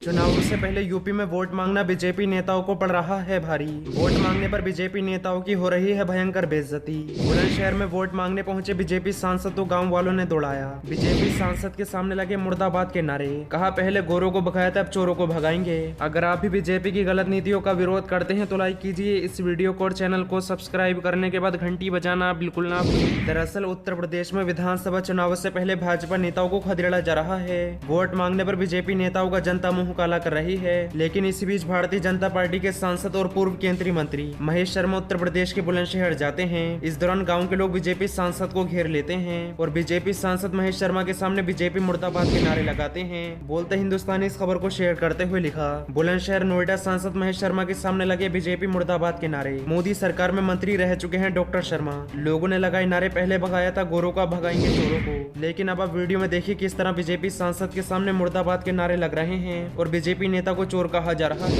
चुनावों से पहले यूपी में वोट मांगना बीजेपी नेताओं को पड़ रहा है भारी। वोट मांगने पर बीजेपी नेताओं की हो रही है भयंकर बेइज्जती। बुलंदशहर में वोट मांगने पहुंचे बीजेपी सांसद को गांव वालों ने दौड़ाया। बीजेपी सांसद के सामने लगे मुर्दाबाद के नारे। कहा पहले गोरों को भगाया था, अब चोरों को भगाएंगे। अगर आप भी बीजेपी की गलत नीतियों का विरोध करते हैं तो लाइक कीजिए इस वीडियो को और चैनल को सब्सक्राइब करने के बाद घंटी बजाना बिल्कुल ना भूलें। दरअसल उत्तर प्रदेश में विधानसभा चुनाव से पहले भाजपा नेताओं को खदेड़ा जा रहा है। वोट मांगने पर बीजेपी नेताओं का जनता मुंह काला कर रही है। लेकिन इसी बीच भारतीय जनता पार्टी के सांसद और पूर्व केंद्रीय मंत्री महेश शर्मा उत्तर प्रदेश के बुलंदशहर जाते हैं। इस दौरान गांव के लोग बीजेपी सांसद को घेर लेते हैं और बीजेपी सांसद महेश शर्मा के सामने बीजेपी मुर्दाबाद के नारे लगाते हैं। बोलते हिंदुस्तान ने इस खबर को शेयर करते हुए लिखा, बुलंदशहर नोएडा सांसद महेश शर्मा के सामने लगे बीजेपी मुर्दाबाद के नारे। मोदी सरकार में मंत्री रह चुके हैं डॉक्टर शर्मा। लोगों ने लगाए नारे, पहले भगाया था गोरों का, भगाएंगे चोरों को। लेकिन अब आप वीडियो में देखिए किस तरह बीजेपी सांसद के सामने मुर्दाबाद के नारे लग रहे हैं और बीजेपी नेता को चोर कहा जा रहा है।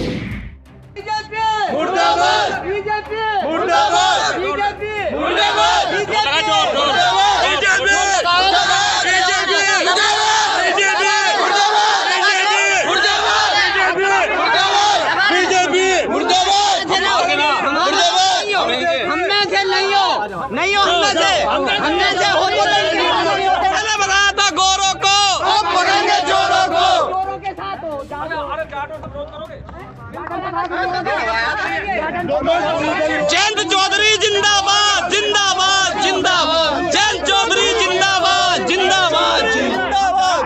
मुर्दाबाद बीजेपी मुर्दाबाद बीजेपी मुर्दाबाद नहीं हो हमने से हो पहले भगाया था गोरों को, अब भगाएंगे चोरों को। चोरों के साथ हो जयंत चौधरी जिंदाबाद जिंदाबाद जिंदाबाद, जयंत चौधरी जिंदाबाद जिंदाबाद जिंदाबाद।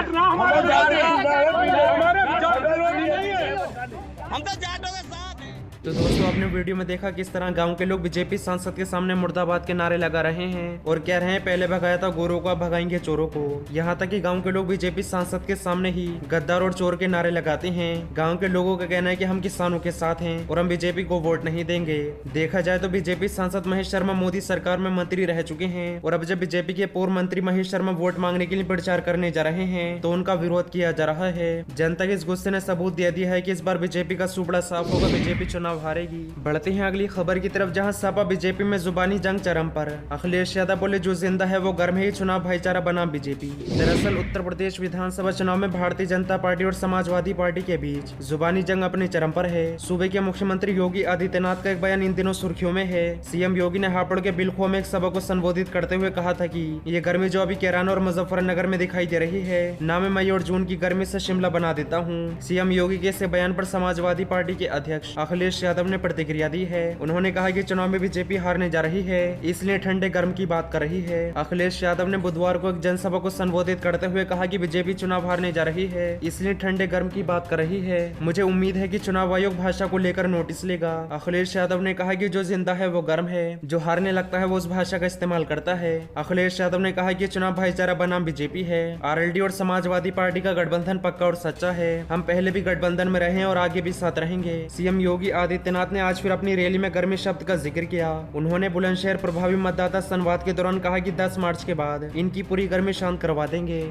हम तो जाटों के साथ हैं। तो दोस्तों आपने वीडियो में देखा किस तरह गांव के लोग बीजेपी सांसद के सामने मुर्दाबाद के नारे लगा रहे हैं और कह रहे हैं पहले भगाया था गोरों को, भगाएंगे चोरों को। यहाँ तक कि गांव के लोग बीजेपी सांसद के सामने ही गद्दार और चोर के नारे लगाते हैं। गांव के लोगों का कहना है कि हम किसानों के साथ हैं और हम बीजेपी को वोट नहीं देंगे। देखा जाए तो बीजेपी सांसद महेश शर्मा मोदी सरकार में मंत्री रह चुके हैं और अब जब बीजेपी के पूर्व मंत्री महेश शर्मा वोट मांगने के लिए प्रचार करने जा रहे हैं तो उनका विरोध किया जा रहा है। जनता के इस गुस्से ने सबूत दे दिया है कि इस बार बीजेपी का सुपड़ा साफ होगा, बीजेपी चुनाव हारेगी। बढ़ते हैं अगली खबर की तरफ, जहां सपा बीजेपी में जुबानी जंग चरम पर। अखिलेश यादव बोले जो जिंदा है वो गर्म है, चुनाव भाईचारा बना बीजेपी। दरअसल उत्तर प्रदेश विधानसभा चुनाव में भारतीय जनता पार्टी और समाजवादी पार्टी के बीच जुबानी जंग अपने चरम पर है। सूबे के मुख्यमंत्री योगी आदित्यनाथ का एक बयान इन दिनों सुर्खियों में है। सीएम योगी ने हापुड़ के बिलखो में एक सभा को संबोधित करते हुए कहा था कि ये गर्मी जो अभी कैराना और मुजफ्फरनगर में दिखाई दे रही है ना, मैं मई और जून की गर्मी से शिमला बना देता हूँ। सीएम योगी के इस बयान पर समाजवादी पार्टी के अध्यक्ष अखिलेश यादव ने प्रतिक्रिया दी है। उन्होंने कहा कि चुनाव में बीजेपी हारने जा रही है, इसलिए ठंडे गर्म की बात कर रही है। अखिलेश यादव ने बुधवार को एक जनसभा को संबोधित करते हुए कहा कि बीजेपी चुनाव हारने जा रही है, इसलिए ठंडे गर्म की बात कर रही है। मुझे उम्मीद है कि चुनाव आयोग भाषा को लेकर नोटिस लेगा। अखिलेश यादव ने कहा कि जो जिंदा है वो गर्म है, जो हारने लगता है वो उस भाषा का इस्तेमाल करता है। अखिलेश यादव ने कहा कि चुनाव भाईचारा बनाम बीजेपी है। आरएलडी और समाजवादी पार्टी का गठबंधन पक्का और सच्चा है। हम पहले भी गठबंधन में रहे और आगे भी साथ रहेंगे। सीएम योगी आदित्यनाथ ने आज फिर अपनी रैली में गर्मी शब्द का जिक्र किया। उन्होंने बुलंदशहर प्रभावी मतदाता संवाद के दौरान कहा कि 10 मार्च के बाद इनकी पूरी गर्मी शांत करवा देंगे।